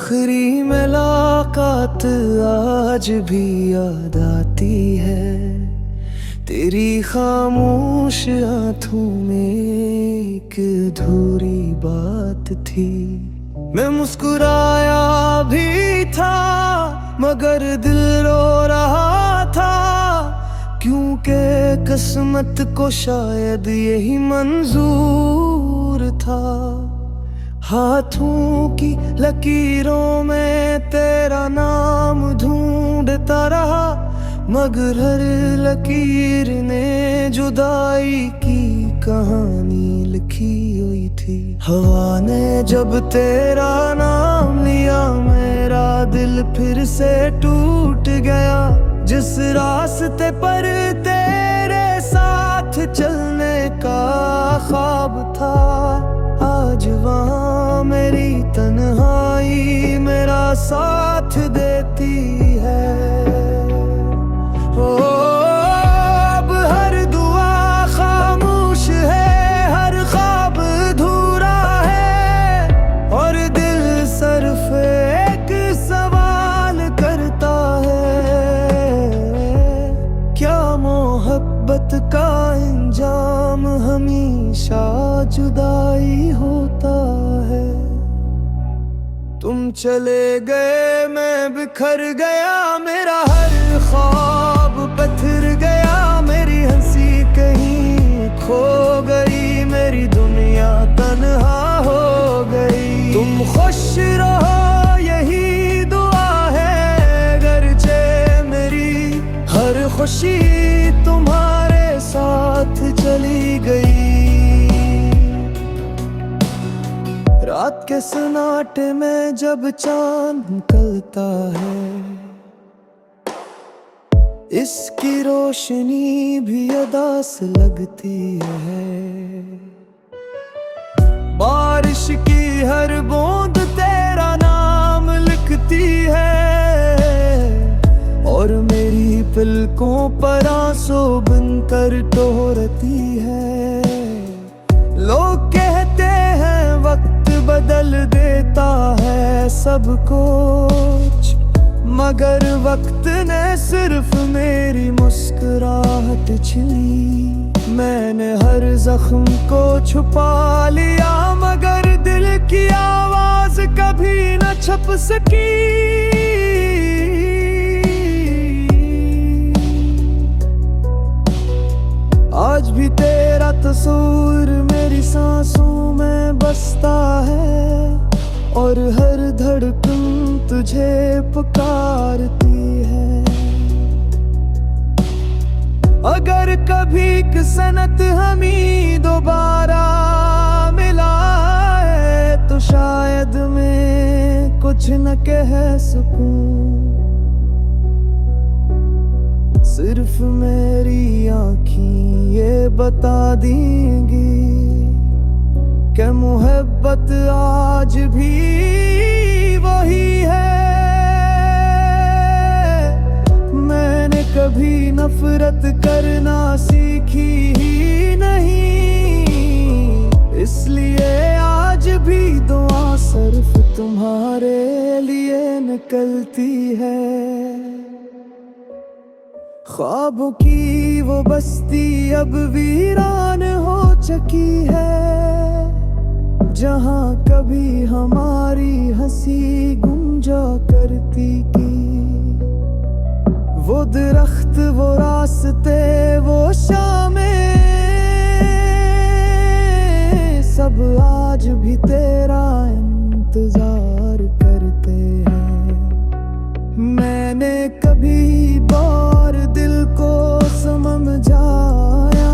आखिरी मुलाकात आज भी याद आती है। तेरी खामोश आंखों में एक अधूरी बात थी। मैं मुस्कुराया भी था मगर दिल रो रहा था, क्योंकि किस्मत को शायद यही मंजूर था। हाथों की लकीरों में तेरा नाम ढूंढता रहा, मगर हर लकीर ने जुदाई की कहानी लिखी हुई थी। हवा ने जब तेरा नाम लिया मेरा दिल फिर से टूट गया। जिस रास्ते पर तेरे साथ चलने का ख्वाब था, आज वहाँ मेरी तन्हाई मेरा साथ देती है। ओ अब हर दुआ खामोश है, हर ख्वाब अधूरा है, और दिल सिर्फ एक सवाल करता है, क्या मोहब्बत का अंजाम हमेशा जुदाई होता है। तुम चले गए मैं बिखर गया, मेरा हर ख्वाब पत्थर गया। मेरी हंसी कहीं खो गई, मेरी दुनिया तन्हा हो गई। तुम खुश रहो यही दुआ है, गरचे मेरी हर खुशी तुम्हारे साथ चली गई। रात के सन्नाटे में जब चांद निकलता है, इसकी रोशनी भी अदा से लगती है। बारिश की हर बूंद तेरा नाम लिखती है, और मेरी पलकों पर आंसू बनकर टोहरती है। लोग कहते हैं वक्त बदल देता है सब कुछ, मगर वक्त ने सिर्फ मेरी मुस्कुराहट छिली। मैंने हर जख्म को छुपा लिया, मगर दिल की आवाज कभी न छुप सकी। आज भी तेरा तस्वीर मेरी सांसों में बसता है, और हर धड़कन तुझे पुकारती है। अगर कभी किस्मत हमें दोबारा मिलाए, तो शायद मैं कुछ न कह सकूं। सिर्फ मेरी आँखें ये बता देंगी कि मोहब्बत आज भी वही है। मैंने कभी नफरत करना सीखी ही नहीं, इसलिए आज भी दुआ सिर्फ तुम्हारे लिए निकलती है। ख्वाबों की वो बस्ती अब वीरान हो चुकी है, जहाँ कभी हमारी हंसी गूंजा करती की। वो दरख्त वो रास्ते वो शामें सब आज भी तेरा इंतजार करते हैं। मैंने कभी बार दिल को समझाया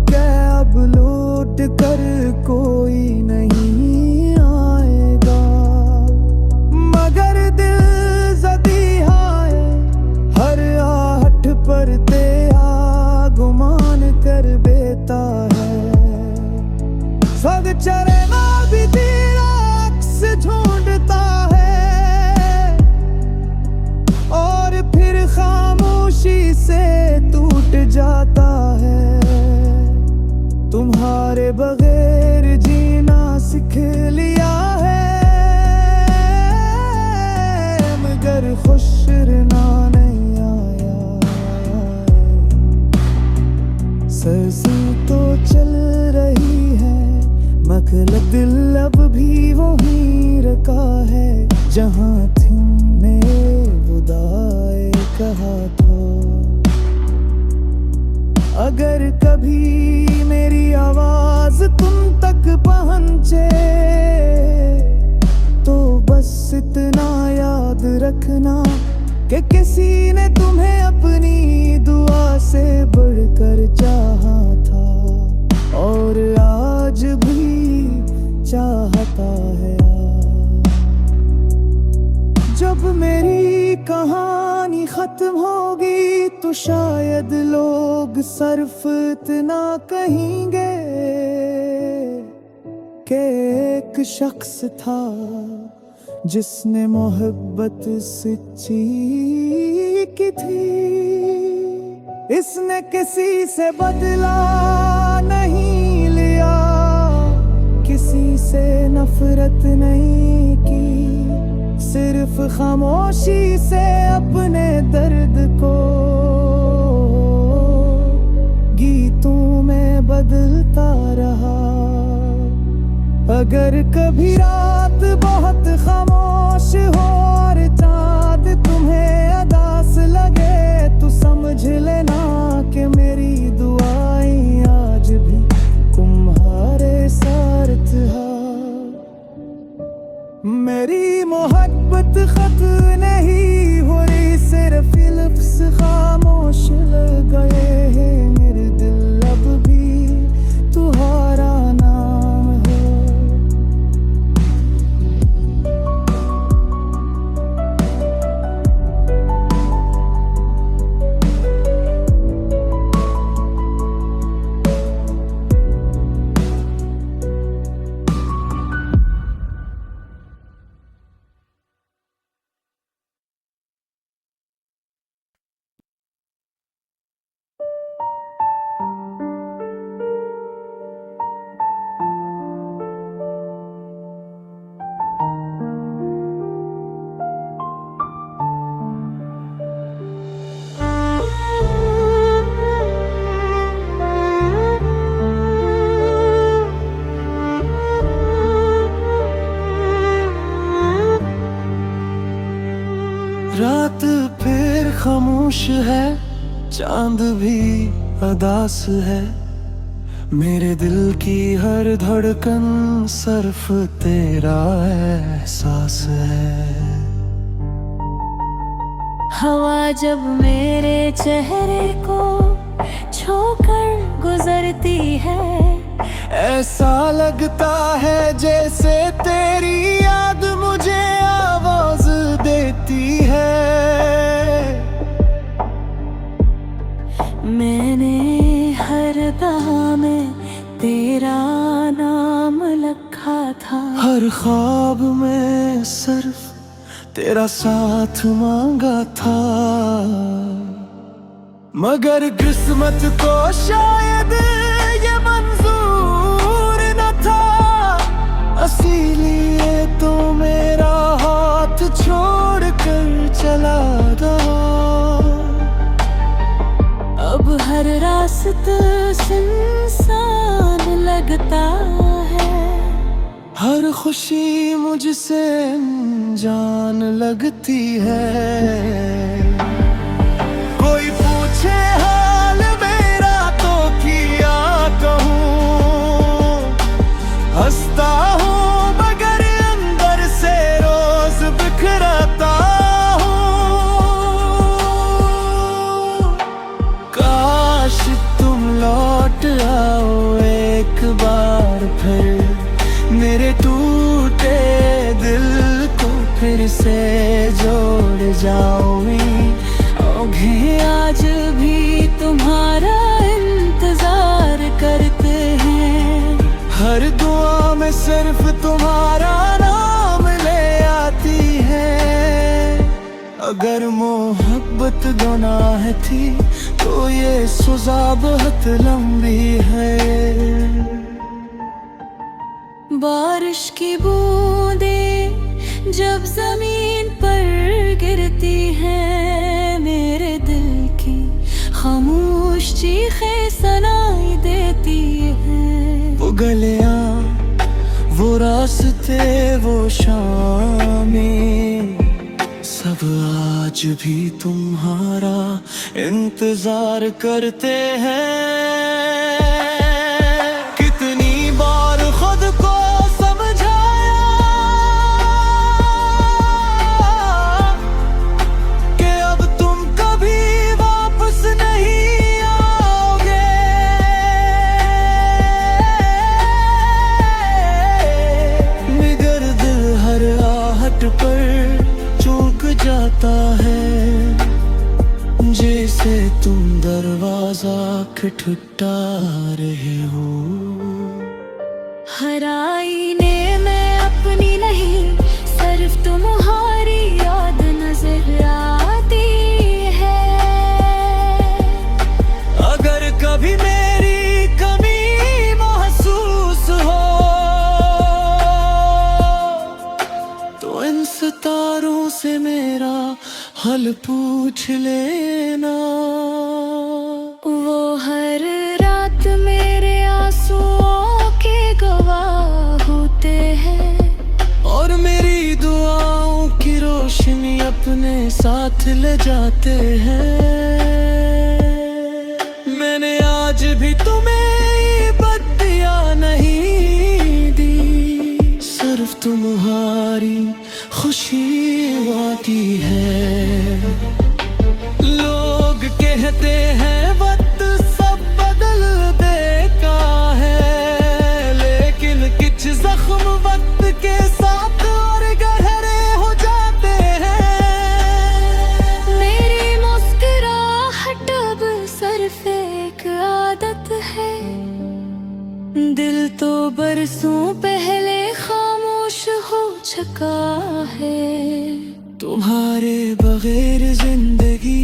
कि अब लौट कर कोई नहीं आएगा, मगर दिल ज़दिया हर आहट पर तेरा गुमान कर देता है। सब चरेगा भी तेरा अक्स ढूंढता है, और फिर खामोशी से टूट जा खुश रहना नहीं आया। सरसी तो चल रही है मगर दिल अब भी वहीं रखा है जहाँ तुमने खुदाए कहा था। अगर कभी मेरी आवाज तुम तक पहुंचे तो बस इतना याद रखना कि किसी ने तुम्हें अपनी दुआ से बढ़कर चाहा था और आज भी चाहता है। जब मेरी कहानी खत्म होगी तो शायद लोग सिर्फ इतना कहेंगे कि एक शख्स था जिसने मोहब्बत सच्ची की थी। इसने किसी से बदला नहीं लिया, किसी से नफरत नहीं की, सिर्फ खामोशी से अपने दर्द को गीतों में बदलता रहा। अगर कभी रात बहुत खामोश हो और चाँद तुम्हें अदास लगे तो समझ लेना कि मेरी दुआएं आज भी तुम्हारे साथ है। मेरी मोहब्बत खत्म नहीं हो रही, सिर्फ लफ्ज़ खामोश रह गए हैं। मेरे दिल अब भी तुम्हारा नाम है। रात फिर खामोश है, चांद भी अदास है। मेरे दिल की हर धड़कन सिर्फ तेरा एहसास है। हवा जब मेरे चेहरे को छूकर गुजरती है, ऐसा लगता है जैसे तेरी याद मुझे आवाज देती है। मैंने हर दहा में तेरा नाम लिखा था, हर ख्वाब में सिर्फ तेरा साथ मांगा था। मगर किस्मत को शायद ये मंजूर न था, इसीलिए तो मेरा हाथ छोड़ कर चला गया। अब हर रास्ता सुनसान लगता है, हर खुशी मुझसे जान लगती है। कोई पूछे हाल मेरा तो क्या कहूँ, हंसता हूँ मगर अंदर से रोज बिखरता हूँ। काश तुम लौट आओ एक बार फिर, मेरे टूटे दिल को फिर से जोड़ जाऊंगी। औंधे आज भी तुम्हारा इंतजार करते हैं, हर दुआ में सिर्फ तुम्हारा नाम ले आती है। अगर मोहब्बत गुनाह थी तो ये सज़ा बहुत लंबी है। बारिश की बूंदें जब जमीन पर गिरती करते वो शामें, सब आज भी तुम्हारा इंतजार करते हैं। कितनी बार खुद को समझाया कि अब तुम कभी वापस नहीं आओगे, मगर दिल हर आहट पर चूक जाता है, जैसे तुम दरवाजा खटखटा रहे हो। हर आईने में अपनी नहीं, सिर्फ तुम्हारी याद नजर आती है। अगर कभी मेरी कमी महसूस हो तो इन सितारों से मेरा हाल पूछ लेना। वो हर रात मेरे आंसुओं के गवाह होते हैं, और मेरी दुआओं की रोशनी अपने साथ ले जाते हैं। मैंने आज भी तुम्हें बत्तियां नहीं दी, सिर्फ तुम्हारी खुशी आती है। लोग कहते हैं वक्त सब बदल देता है, लेकिन कुछ जख्म वक्त के साथ और गहरे हो जाते हैं। मेरी मुस्कुराहट अब सिर्फ एक आदत है, दिल तो बरसों पहले खामोश हो चुका है। तुम्हारे बगैर जिंदगी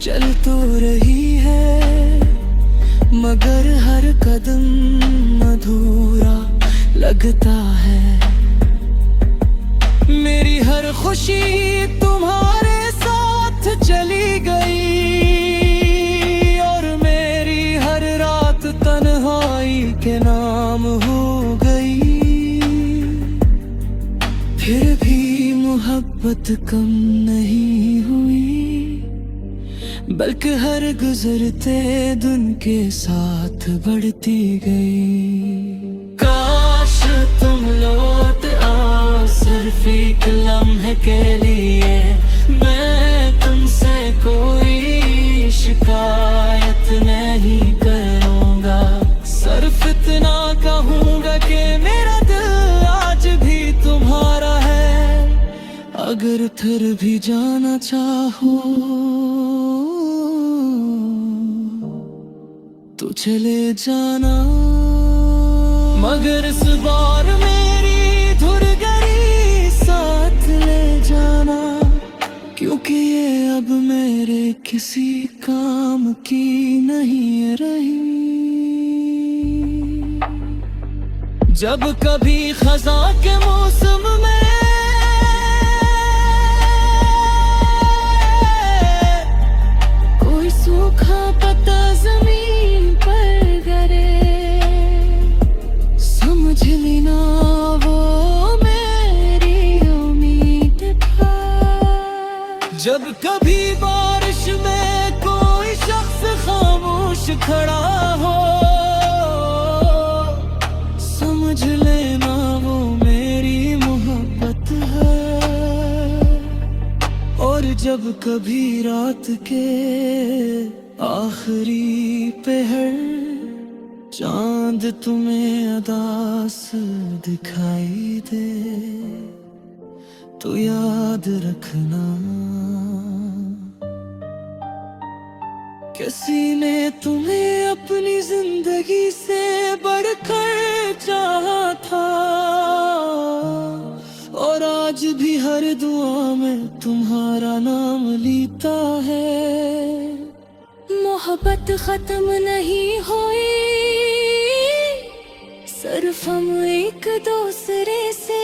चल तो रही है, मगर हर कदम अधूरा लगता है। मेरी हर खुशी तुम्हारे साथ चली गई, और मेरी हर रात तन्हाई के नाम हो गई। फिर भी मोहब्बत कम नहीं हुई, बल्कि हर गुजरते दिन के साथ बढ़ती गई। काश तुम लौट आओ सिर्फ एक लम्हे के लिए, मैं तुमसे कोई शिकायत नहीं करूँगा, सिर्फ इतना कहूँगा कि मेरा दिल आज भी तुम्हारा है। अगर फिर भी जाना चाहो तो चले जाना, मगर इस बार मेरी धुरगरी साथ ले जाना, क्योंकि ये अब मेरे किसी काम की नहीं रही। जब कभी खज़ां के मौसम में कोई सूखा पत्ता जमीन पर गिरे, समझ लेना वो मेरी उम्मीद था। जब कभी बारिश में कोई शख्स खामोश खड़ा हो, समझ लेना वो मेरी मोहब्बत है। और जब कभी रात के आखिरी पहर चांद तुम्हें अदास दिखाई दे, तो याद रखना किसी ने तुम्हें अपनी जिंदगी से बढ़कर चाहा था, और आज भी हर दुआ में तुम्हारा नाम लेता है। मोहब्बत खत्म नहीं हुई, सिर्फ हम एक दूसरे से